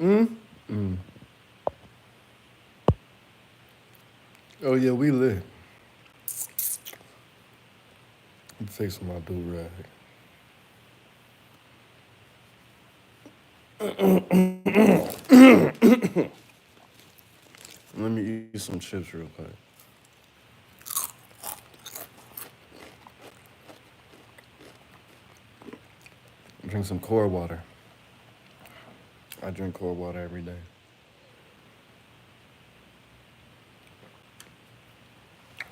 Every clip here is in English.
Mm. Oh yeah, we lit. I'm fixing my do rag. Let me eat some chips real quick. Drink some core water. I drink core water every day.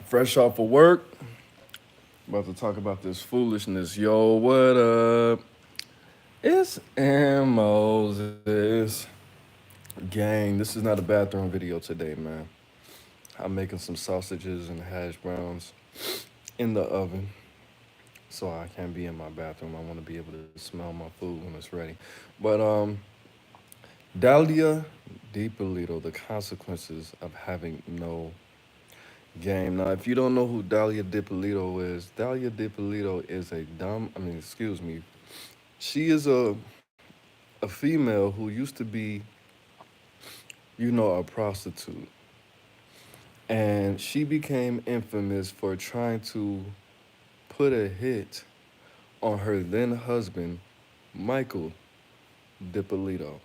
Fresh off of work. About to talk about this foolishness. Yo, what up? It's M. Moses. Gang, this is not a bathroom video today, man. I'm making some sausages and hash browns in the oven. So I can't be in my bathroom. I want to be able to smell my food when it's ready. But Dalia, Dippolito, the consequences of having no game. Now, if you don't know who Dalia Dippolito is, Dalia Dippolito is a dumb, I mean, excuse me, she is a female who used to be, a prostitute. And she became infamous for trying to put a hit on her then husband, Michael Dippolito,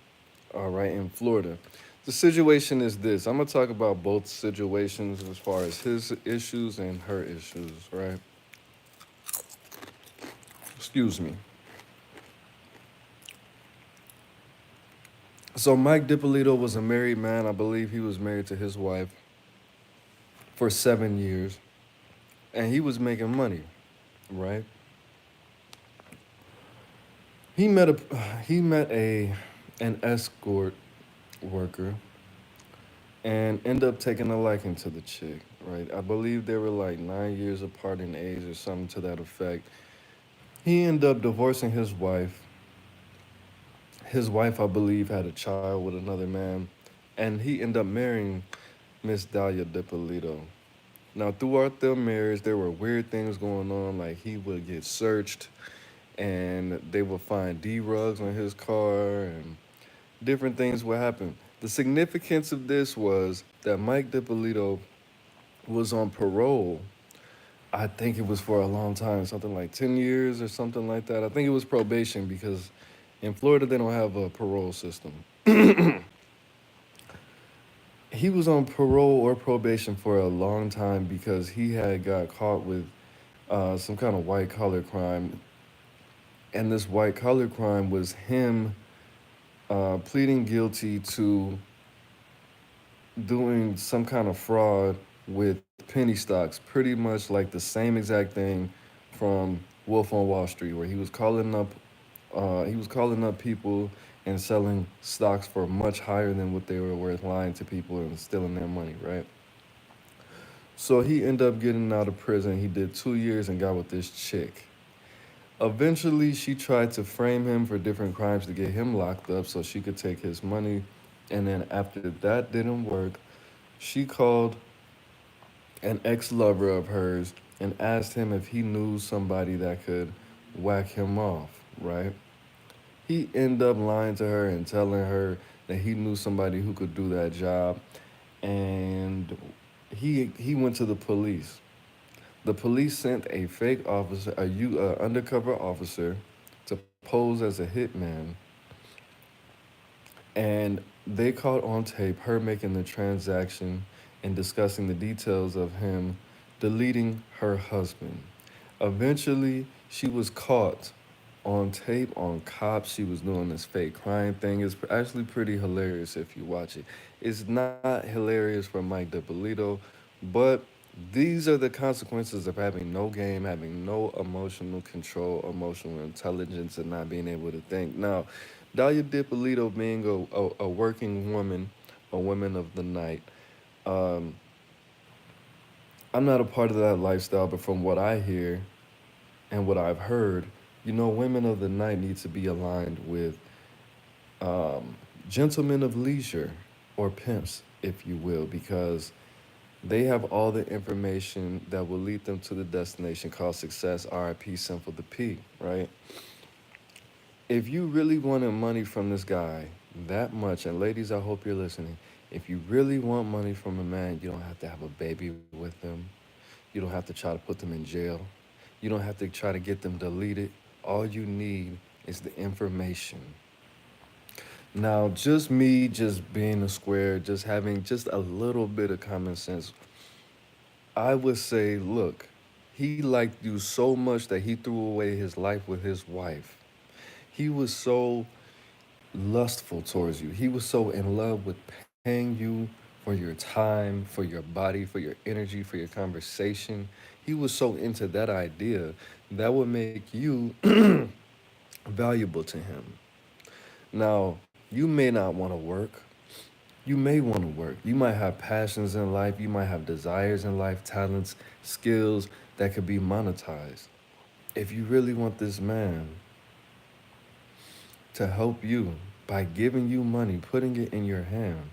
all right, in Florida. The situation is this. I'm going to talk about both situations as far as his issues and her issues, right? Excuse me. So Mike Dippolito was a married man. I believe he was married to his wife for 7 years, and he was making money, right? He met a he met a an escort worker and ended up taking a liking to the chick, right? I believe they were like 9 years apart in age or something to that effect. He ended up divorcing his wife. His wife, I believe, had a child with another man, and he ended up marrying Miss Dalia Dippolito. Now, throughout their marriage, there were weird things going on. Like he would get searched, and they would find D rugs on his car, and different things would happen. The significance of this was that Mike Dippolito was on parole. I think it was for a long time, something like 10 years or something like that. I think it was probation because in Florida they don't have a parole system. He was on parole or probation for a long time because he had got caught with some kind of white collar crime. And this white collar crime was him pleading guilty to doing some kind of fraud with penny stocks, pretty much like the same exact thing from Wolf on Wall Street, where he was calling up people and selling stocks for much higher than what they were worth, lying to people and stealing their money, right? So he ended up getting out of prison. He did 2 years and got with this chick. Eventually, she tried to frame him for different crimes to get him locked up so she could take his money. And then after that didn't work, she called an ex lover of hers and asked him if he knew somebody that could whack him off, right? He ended up lying to her and telling her that he knew somebody who could do that job. And he went to the police. The police sent a fake officer, undercover officer, to pose as a hitman, and they caught on tape her making the transaction and discussing the details of him deleting her husband. Eventually, she was caught on tape on cops. She was doing this fake crime thing. It's actually pretty hilarious if you watch it. It's not hilarious for Mike DiPolito, but these are the consequences of having no game, having no emotional control, emotional intelligence, and not being able to think. Now, Dalia Dippolito being a working woman, a woman of the night, um, I'm not a part of that lifestyle, but from what I hear and what I've heard, women of the night need to be aligned with um, gentlemen of leisure or pimps, if you will, because they have all the information that will lead them to the destination called success, RIP, simple the P, right? If you really wanted money from this guy that much, and ladies, I hope you're listening. If you really want money from a man, you don't have to have a baby with them. You don't have to try to put them in jail. You don't have to try to get them deleted. All you need is the information. Now, just me, just being a square, just having just a little bit of common sense, I would say, look, he liked you so much that he threw away his life with his wife. He was so lustful towards you. He was so in love with paying you for your time, for your body, for your energy, for your conversation. He was so into that idea that would make you valuable to him. Now, you may not want to work. You may want to work. You might have passions in life. You might have desires in life, talents, skills that could be monetized. If you really want this man to help you by giving you money, putting it in your hand,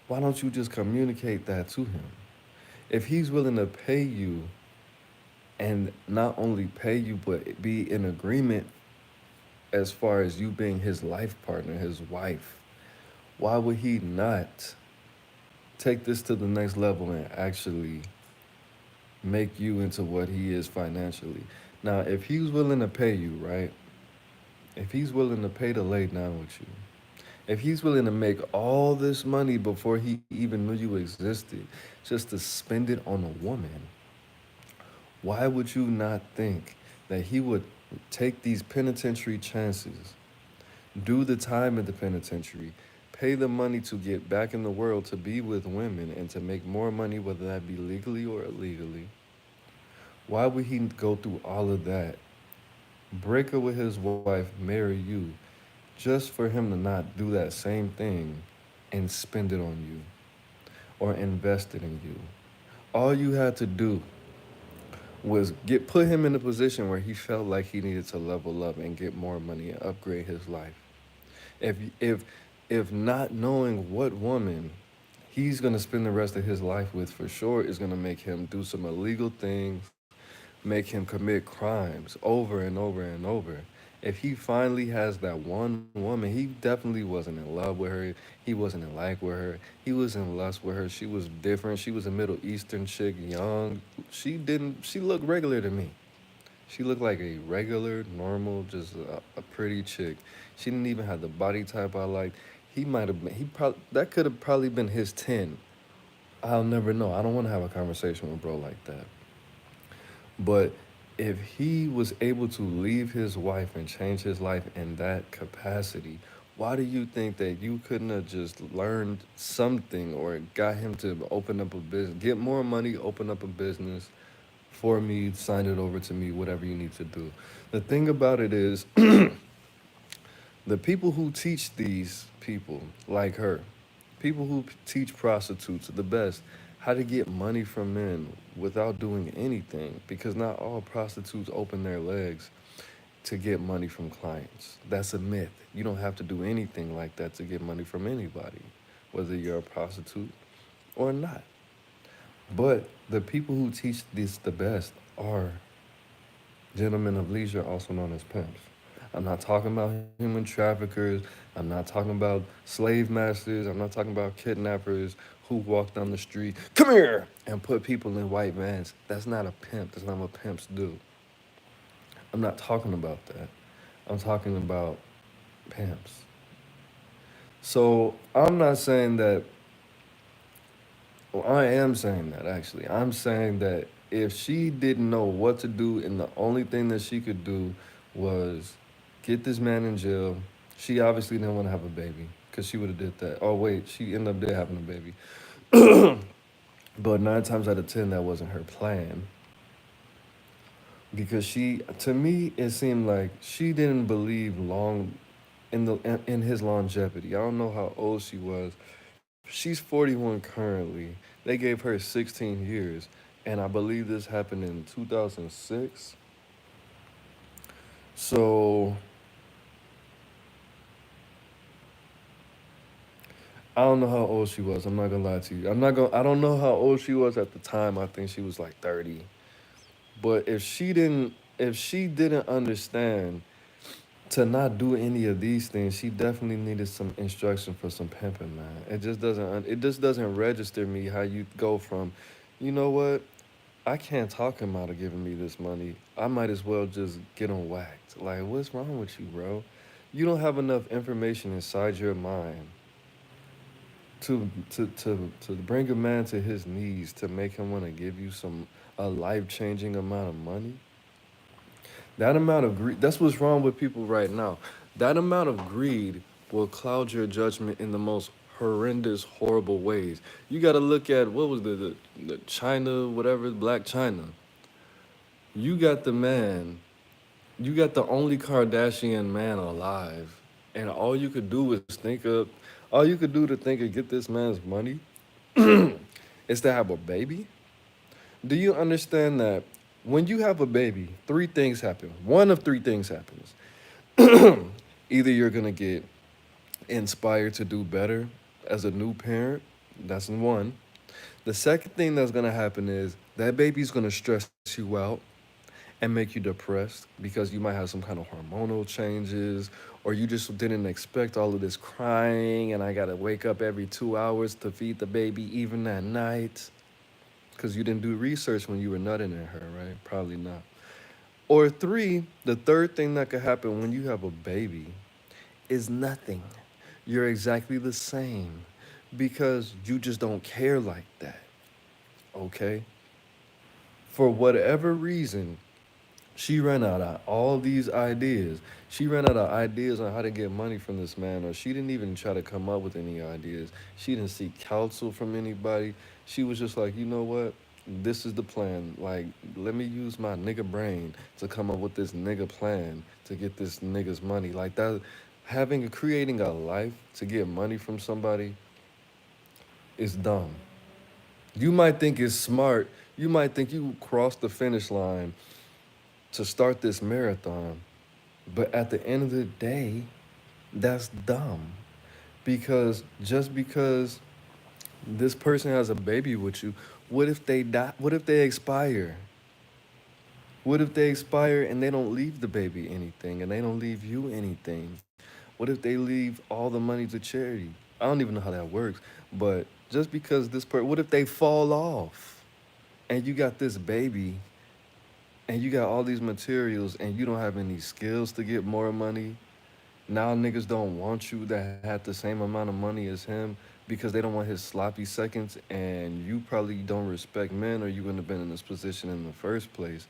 why don't you just communicate that to him? If he's willing to pay you and not only pay you, but be in agreement as far as you being his life partner, his wife, why would he not take this to the next level and actually make you into what he is financially? Now, if he's willing to pay you, right? If he's willing to pay to lay down with you, if he's willing to make all this money before he even knew you existed, just to spend it on a woman, why would you not think that he would take these penitentiary chances, do the time in the penitentiary, pay the money to get back in the world to be with women and to make more money, whether that be legally or illegally? Why would he go through all of that, break up with his wife, marry you, just for him to not do that same thing and spend it on you or invest it in you? All you had to do was get put him in a position where he felt like he needed to level up and get more money and upgrade his life. If if if not knowing what woman he's gonna spend the rest of his life with for sure is gonna make him do some illegal things, make him commit crimes over and over and over. If he finally has that one woman, he definitely wasn't in love with her. He wasn't in like with her. He was in lust with her. She was different. She was a Middle Eastern chick, young. She didn't. She looked regular to me. She looked like a regular, normal, just a pretty chick. She didn't even have the body type I liked. He might have been. He probably that could have probably been his 10. I'll never know. I don't want to have a conversation with bro like that. But if he was able to leave his wife and change his life in that capacity, why do you think that you couldn't have just learned something or got him to open up a business, get more money, open up a business for me, sign it over to me, whatever you need to do? The thing about it is, the people who teach these people, like her, people who teach prostitutes the best how to get money from men without doing anything, because not all prostitutes open their legs to get money from clients. That's a myth. You don't have to do anything like that to get money from anybody, whether you're a prostitute or not. But the people who teach this the best are gentlemen of leisure, also known as pimps. I'm not talking about human traffickers. I'm not talking about slave masters. I'm not talking about kidnappers who walk down the street, come here, and put people in white vans. That's not a pimp. That's not what pimps do. I'm not talking about that. I'm talking about pimps. So I'm not saying that, well, I am saying that actually. I'm saying that if she didn't know what to do and the only thing that she could do was get this man in jail, she obviously didn't want to have a baby because she would have did that. Oh wait, she ended up there having a baby. But 9 times out of 10, that wasn't her plan because she, to me, it seemed like she didn't believe long in his longevity. I don't know how old she was. She's 41 currently. They gave her 16 years, and I believe this happened in 2006. So I don't know how old she was. I'm not gonna lie to you. I'm not gonna. I don't know how old she was at the time. I think she was like 30. But if she didn't understand To not do any of these things, she definitely needed some instruction for some pimping, man. It just doesn't register me how you go from, you know what? I can't talk him out of giving me this money. I might as well just get him whacked. Like, what's wrong with you, bro? You don't have enough information inside your mind to bring a man to his knees to make him want to give you some a life changing amount of money. That amount of greed. That's what's wrong with people right now. That amount of greed will cloud your judgment in the most horrendous, horrible ways. You got to look at what was the China, whatever, Black China. You got the man. You got the only Kardashian man alive, and all you could do is all you could do to think of get this man's money is to have a baby. Do you understand that when you have a baby, three things happen? One of three things happens. Either you're gonna get inspired to do better as a new parent. That's one. The second thing that's gonna happen is that baby's gonna stress you out and make you depressed because you might have some kind of hormonal changes, or you just didn't expect all of this crying and I gotta wake up every 2 hours to feed the baby even at night. Because you didn't do research when you were nutting in her, right? Probably not. Or three, the third thing that could happen when you have a baby is nothing. You're exactly the same because you just don't care like that, okay? For whatever reason, she ran out of all these ideas. She ran out of ideas on how to get money from this man, or she didn't even try to come up with any ideas. She didn't seek counsel from anybody. She was just like, you know what? This is the plan. Like, let me use my nigga brain to come up with this nigga plan to get this nigga's money. Like that, creating a life to get money from somebody is dumb. You might think it's smart. You might think you crossed the finish line to start this marathon. But at the end of the day, that's dumb. Because just because this person has a baby with you, what if they die? What if they expire? What if they expire and they don't leave the baby anything and they don't leave you anything? What if they leave all the money to charity? I don't even know how that works. But just because what if they fall off and you got this baby and you got all these materials and you don't have any skills to get more money? Now niggas don't want you that had the same amount of money as him because they don't want his sloppy seconds, and you probably don't respect men or you wouldn't have been in this position in the first place.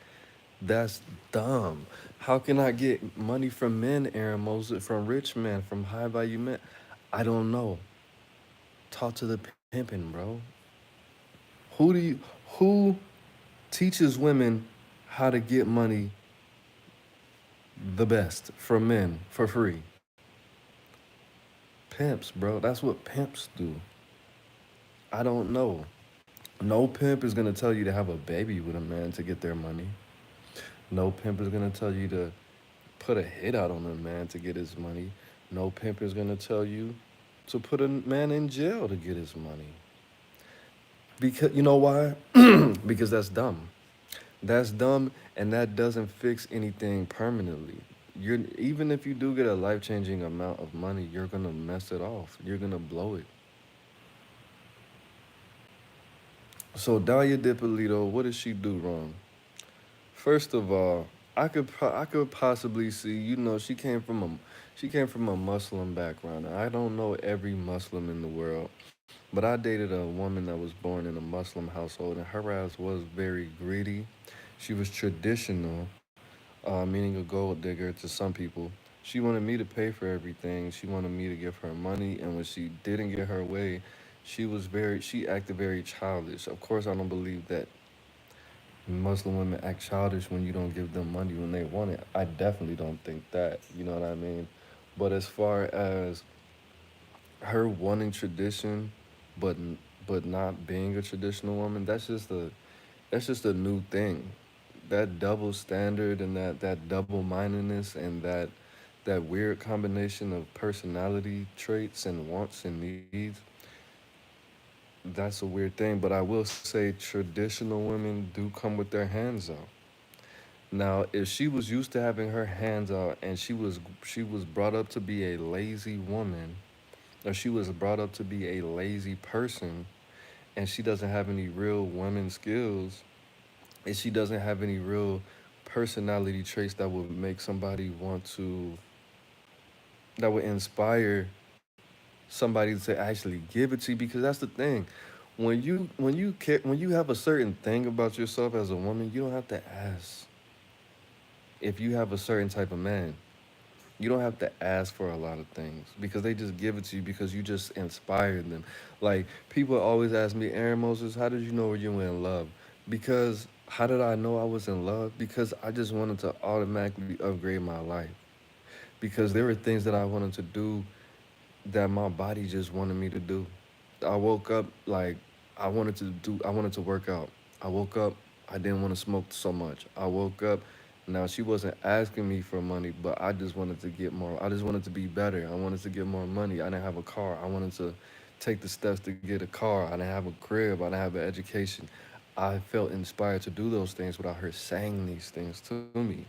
That's dumb. How can I get money from men, Aaron Moses, from rich men, from high value men? I don't know. Talk to the pimping, bro. Who do you who teaches women how to get money the best from men for free? Pimps, bro. That's what pimps do. I don't know. No pimp is gonna tell you to have a baby with a man to get their money. No pimp is gonna tell you to put a hit out on a man to get his money. No pimp is gonna tell you to put a man in jail to get his money. Because you know why? Because that's dumb. That's dumb, and that doesn't fix anything permanently. You're even if you do get a life changing amount of money, you're gonna mess it off. You're gonna blow it. So Dalia Dippolito, what did she do wrong? First of all, I could possibly see, she came from a Muslim background. I don't know every Muslim in the world, but I dated a woman that was born in a Muslim household, and her ass was very greedy. She was traditional, meaning a gold digger to some people. She wanted me to pay for everything. She wanted me to give her money, and when she didn't get her way, she acted very childish. Of course, I don't believe that Muslim women act childish when you don't give them money when they want it. I definitely don't think that. You know what I mean? But as far as her wanting tradition, but but not being a traditional woman, that's just a new thing. That double standard and that double mindedness and that weird combination of personality traits and wants and needs, that's a weird thing. But I will say traditional women do come with their hands out. Now, if she was used to having her hands out and she was brought up to be a lazy woman, or she was brought up to be a lazy person, and she doesn't have any real women skills, and she doesn't have any real personality traits that would make somebody want to, that would inspire somebody to actually give it to you. Because that's the thing, when you have a certain thing about yourself as a woman, you don't have to ask if you have a certain type of man. You don't have to ask for a lot of things because they just give it to you because you just inspired them. Like, people always ask me, Aaron Moses, how did you know you were in love? Because how did I know I was in love? Because I just wanted to automatically upgrade my life. Because there were things that I wanted to do that my body just wanted me to do. I woke up like I wanted to work out. I woke up, I didn't want to smoke so much. I woke up, now she wasn't asking me for money, but I just wanted to get more. I just wanted to be better. I wanted to get more money. I didn't have a car. I wanted to take the steps to get a car. I didn't have a crib. I didn't have an education. I felt inspired to do those things without her saying these things to me.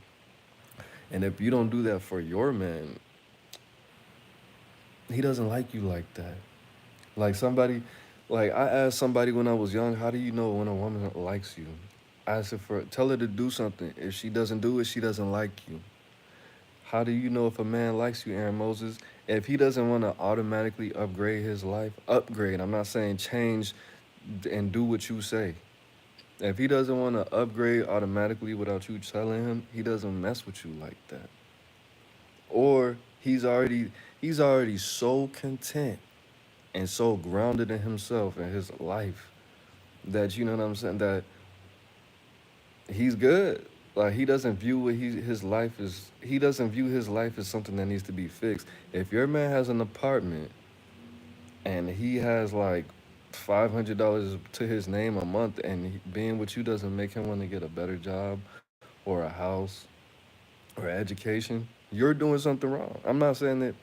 And if you don't do that for your man, he doesn't like you like that. Like somebody, like I asked somebody when I was young, how do you know when a woman likes you? I asked her for, tell her to do something. If she doesn't do it, she doesn't like you. How do you know if a man likes you, Aaron Moses? If he doesn't want to automatically upgrade his life, upgrade. I'm not saying change and do what you say. If he doesn't want to upgrade automatically without you telling him, he doesn't mess with you like that. Or he's already so content and so grounded in himself and his life that, you know what I'm saying, that he's good. Like, he doesn't view what his life is. He doesn't view his life as something that needs to be fixed. If your man has an apartment and he has like $500 to his name a month, and being with you doesn't make him want to get a better job or a house or education, you're doing something wrong. I'm not saying that.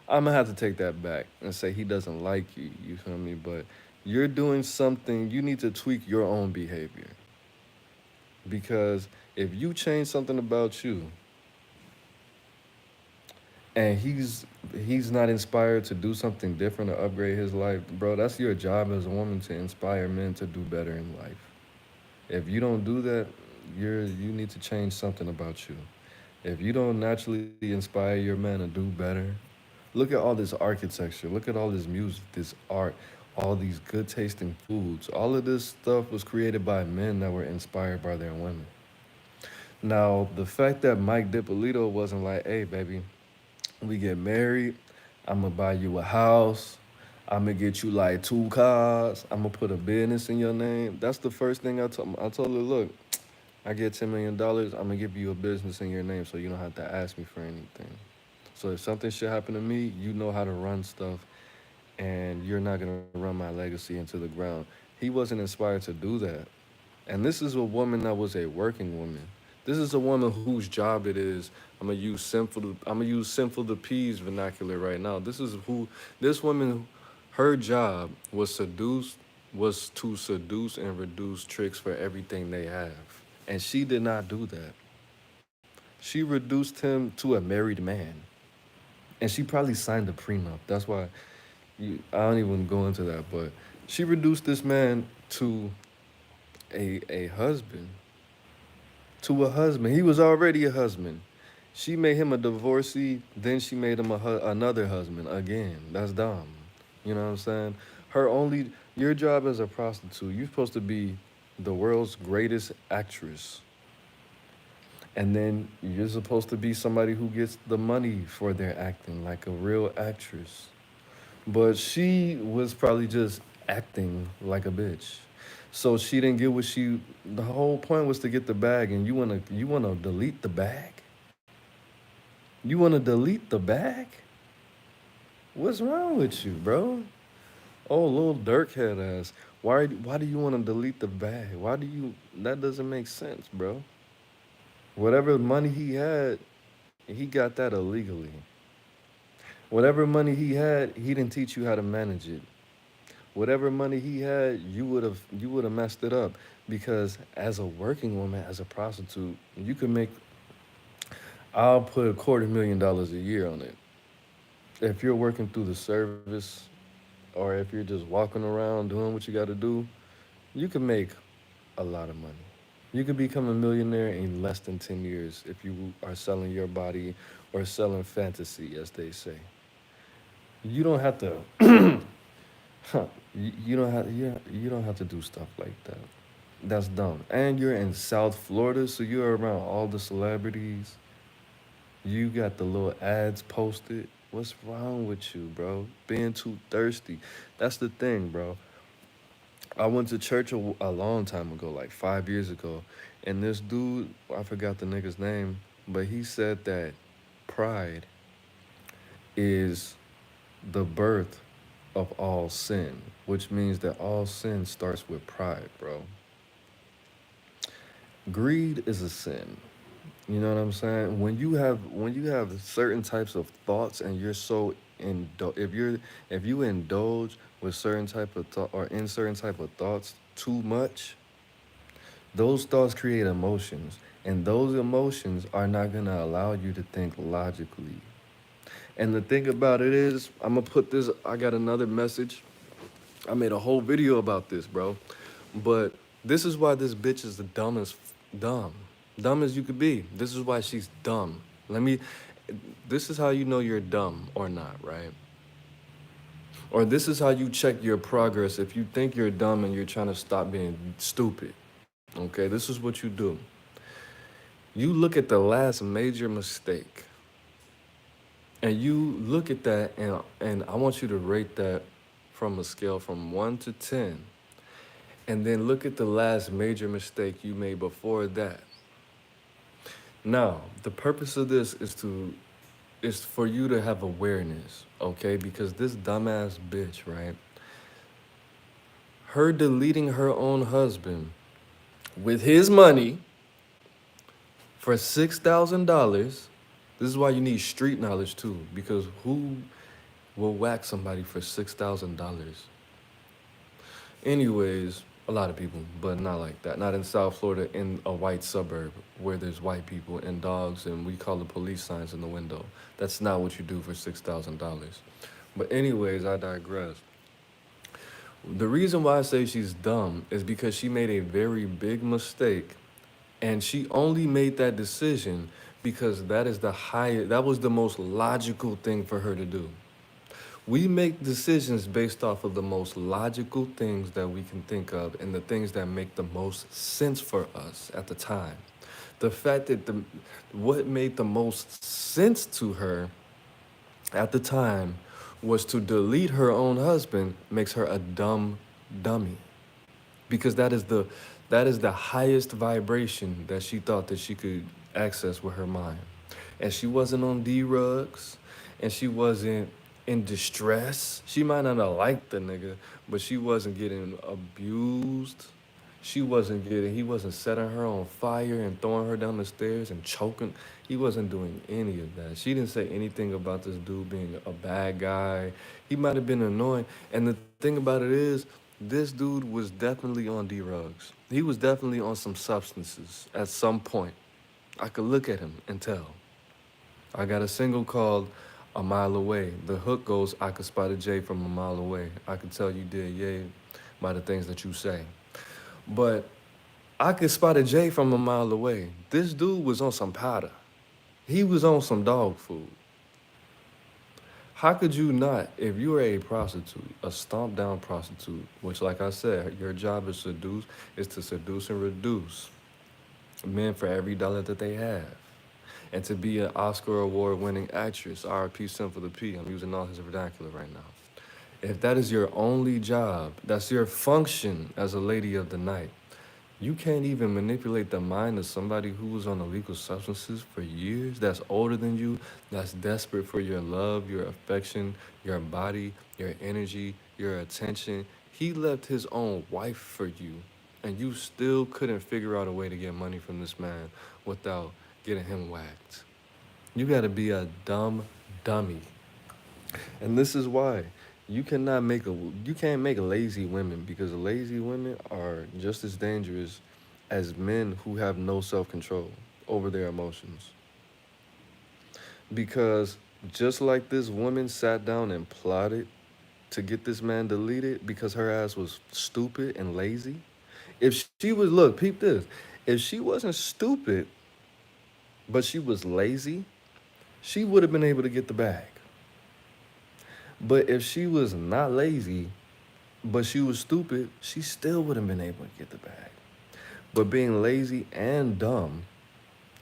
I'm gonna have to take that back and say he doesn't like you. You feel me? But you're doing something. You need to tweak your own behavior, because if you change something about you and he's not inspired to do something different to upgrade his life, bro, that's your job as a woman to inspire men to do better in life. If you don't do that, you need to change something about you. If you don't naturally inspire your man to do better, look at all this architecture, look at all this music, this art, all these good tasting foods. All of this stuff was created by men that were inspired by their women. Now, the fact that Mike Dippolito wasn't like, hey, baby, we get married, I'm gonna buy you a house, I'm gonna get you like 2 cars, I'm gonna put a business in your name. That's the first thing I told her, look, I get $10 million, I'm gonna give you a business in your name so you don't have to ask me for anything. So if something should happen to me, you know how to run stuff, and you're not gonna run my legacy into the ground. He wasn't inspired to do that. And this is a woman that was a working woman. This is a woman whose job it is. I'm gonna use sinful to peas vernacular right now. This woman, her job was to seduce and reduce tricks for everything they have. And she did not do that. She reduced him to a married man. And she probably signed a prenup. That's why I don't even go into that, but she reduced this man to a husband, to a husband. He was already a husband. She made him a divorcee, then she made him another husband again. That's dumb. You know what I'm saying? Your job as a prostitute, you're supposed to be the world's greatest actress. And then you're supposed to be somebody who gets the money for their acting, like a real actress. But she was probably just acting like a bitch. So she didn't get what she. The whole point was to get the bag, and you wanna delete the bag. You wanna delete the bag? What's wrong with you, bro? Oh, little Dirk head ass. Why do you want to delete the bag? Why do you? That doesn't make sense, bro. Whatever money he had, he got that illegally. Whatever money he had, he didn't teach you how to manage it. Whatever money he had, you would have messed it up. Because as a working woman, as a prostitute, you can make, I'll put $250,000 a year on it. If you're working through the service, or if you're just walking around doing what you got to do, you can make a lot of money. You could become a millionaire in less than 10 years if you are selling your body or selling fantasy, as they say. You don't have to, you don't have, you don't have to do stuff like that. That's dumb. And you're in South Florida, so you're around all the celebrities. You got the little ads posted. What's wrong with you, bro? Being too thirsty. That's the thing, bro. I went to church a long time ago, like 5 years ago, and this dude, I forgot the nigga's name, but he said that pride is the birth of all sin, which means that all sin starts with pride, bro. Greed is a sin. You know what I'm saying? When you have certain types of thoughts and you're so if you indulge with certain type of thought or in certain type of thoughts too much, those thoughts create emotions, and those emotions are not gonna allow you to think logically. And the thing about it is, I'm gonna put this. I got another message. I made a whole video about this, bro. But this is why this bitch is the dumbest, dumb, dumb as you could be. This is why she's dumb. Let me. This is how you know you're dumb or not, right? Or this is how you check your progress if you think you're dumb and you're trying to stop being stupid. Okay, this is what you do. You look at the last major mistake, and you look at that, and I want you to rate that from a scale from 1 to 10. And then look at the last major mistake you made before that. Now, the purpose of this is for you to have awareness, okay? Because this dumbass bitch, right? Her deleting her own husband with his money for $6,000. This is why you need street knowledge too, because who will whack somebody for $6,000? Anyways, a lot of people, but not like that. Not in South Florida, in a white suburb where there's white people and dogs, and we call the police signs in the window. That's not what you do for $6,000. But anyways, I digress. The reason why I say she's dumb is because she made a very big mistake, and she only made that decision because that was the most logical thing for her to do. We make decisions based off of the most logical things that we can think of and the things that make the most sense for us at the time. The fact that what made the most sense to her at the time was to delete her own husband makes her a dumb dummy, because that is the highest vibration that she thought that she could access with her mind. And she wasn't on D-rugs, and she wasn't in distress. She might not have liked the nigga, but she wasn't getting abused. He wasn't setting her on fire and throwing her down the stairs and choking. He wasn't doing any of that. She didn't say anything about this dude being a bad guy. He might have been annoying. And the thing about it is, this dude was definitely on D-rugs. He was definitely on some substances at some point. I could look at him and tell. I got a single called A Mile Away. The hook goes, I could spot a J from a mile away. I could tell you did, yay, by the things that you say. But I could spot a J from a mile away. This dude was on some powder. He was on some dog food. How could you not, if you are a prostitute, a stomped down prostitute, which like I said, your job is to seduce and reduce men for every dollar that they have. And to be an Oscar award winning actress, RP Simple the P, I'm using all his vernacular right now. If that is your only job, that's your function as a lady of the night, you can't even manipulate the mind of somebody who was on illegal substances for years, that's older than you, that's desperate for your love, your affection, your body, your energy, your attention. He left his own wife for you, and you still couldn't figure out a way to get money from this man without getting him whacked. You gotta be a dumb dummy. And this is why. You cannot make a you can't make lazy women because lazy women are just as dangerous as men who have no self-control over their emotions. Because just like this woman sat down and plotted to get this man deleted because her ass was stupid and lazy. If she was, look, peep this. If she wasn't stupid, but she was lazy, she would have been able to get the bag. But if she was not lazy, but she was stupid, she still wouldn't been able to get the bag. But being lazy and dumb,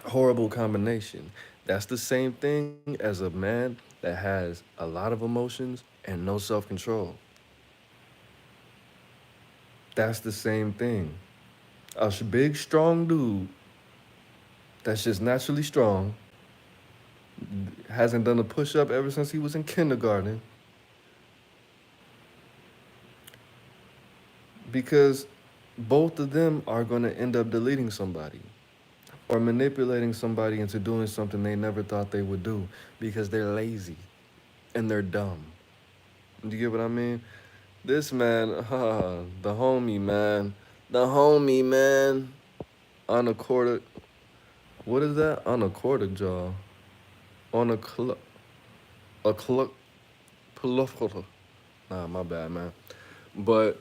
horrible combination. That's the same thing as a man that has a lot of emotions and no self control. That's the same thing. A big, strong dude that's just naturally strong, hasn't done a push up ever since he was in kindergarten, because both of them are going to end up deleting somebody or manipulating somebody into doing something they never thought they would do because they're lazy and they're dumb. Do you get what I mean? This man, the homie, man. The homie, man. On a quarter. What is that? On a quarter jaw. On a club. A club. Nah, my bad, man. But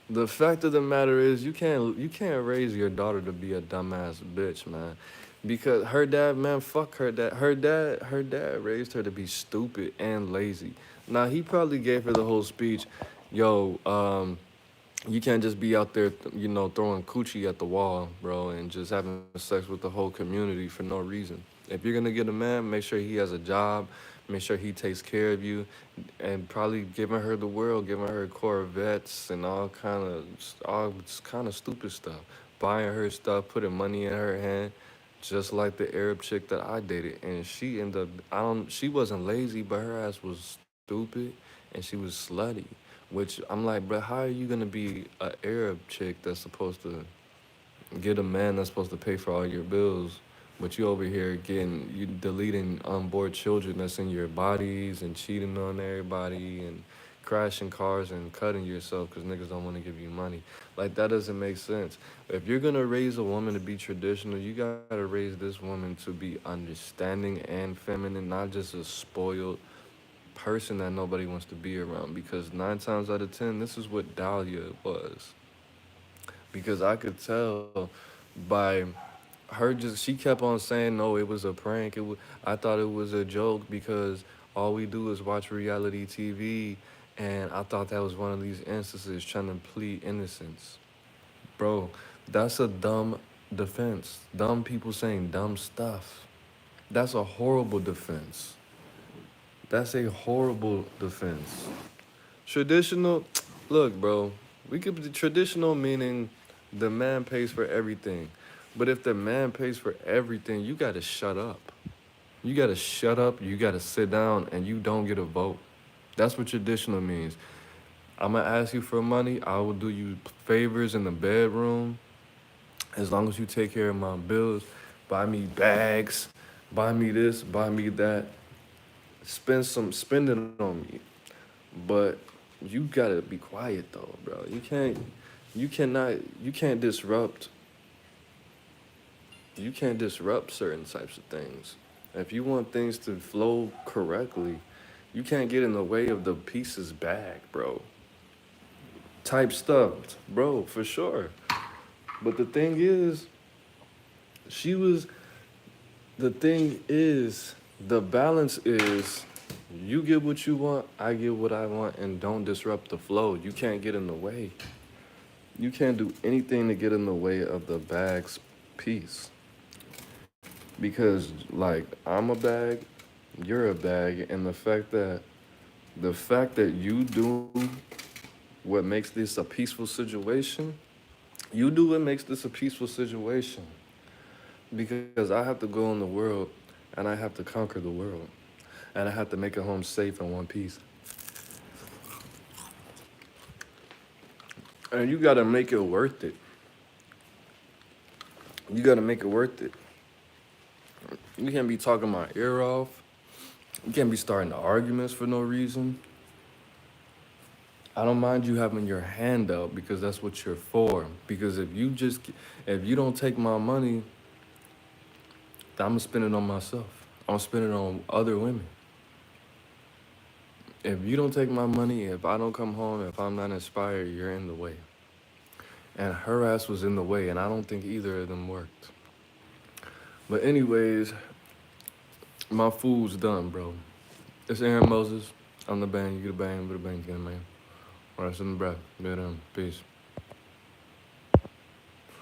the fact of the matter is, you can't raise your daughter to be a dumbass bitch, man. Because her dad, man, fuck her dad. Her dad raised her to be stupid and lazy. Now he probably gave her the whole speech, yo, you can't just be out there, throwing coochie at the wall, bro, and just having sex with the whole community for no reason. If you're gonna get a man, make sure he has a job, make sure he takes care of you, and probably giving her the world, giving her Corvettes and all kind of stupid stuff, buying her stuff, putting money in her hand, just like the Arab chick that I dated, and she ended up, she wasn't lazy, but her ass was stupid and she was slutty. Which I'm like, bro, how are you gonna be a Arab chick that's supposed to get a man that's supposed to pay for all your bills, but you over here getting you deleting unborn children that's in your bodies and cheating on everybody and crashing cars and cutting yourself because niggas don't want to give you money. Like that doesn't make sense. If you're gonna raise a woman to be traditional, you gotta raise this woman to be understanding and feminine, not just a spoiled person that nobody wants to be around, because 9 times out of 10 this is what Dalia was. Because I could tell by her, just she kept on saying no, it was a prank, I thought it was a joke because all we do is watch reality TV, and I thought that was one of these instances trying to plead innocence. Bro, that's a dumb defense. Dumb people saying dumb stuff. That's a horrible defense. That's a horrible defense. Traditional, look, bro, we could be traditional meaning the man pays for everything. But if the man pays for everything, you gotta shut up. You gotta shut up, you gotta sit down, and you don't get a vote. That's what traditional means. I'm gonna ask you for money, I will do you favors in the bedroom as long as you take care of my bills. Buy me bags, buy me this, buy me that. Spend it on me. But you gotta be quiet though, bro. You cannot, you can't disrupt, you can't disrupt certain types of things. If you want things to flow correctly, you can't get in the way of the pieces back, bro. Type stuff, bro, for sure. But she was, the thing is, the balance is you get what you want, I get what I want, and don't disrupt the flow. You can't get in the way. You can't do anything to get in the way of the bag's piece. Because, like, I'm a bag, you're a bag, and the fact that you do what makes this a peaceful situation, you do what makes this a peaceful situation. Because I have to go in the world and I have to conquer the world. And I have to make it home safe in one piece. And you gotta make it worth it. You gotta make it worth it. You can't be talking my ear off. You can't be starting arguments for no reason. I don't mind you having your hand out because that's what you're for. Because if you don't take my money, I'm gonna spend it on myself. I'm gonna spend it on other women. If you don't take my money, if I don't come home, if I'm not inspired, you're in the way. And her ass was in the way, and I don't think either of them worked. But anyways, my food's done, bro. It's Aaron Moses. I'm the bang, you get a bang, but a bang, get a man. All right, send the breath. Peace.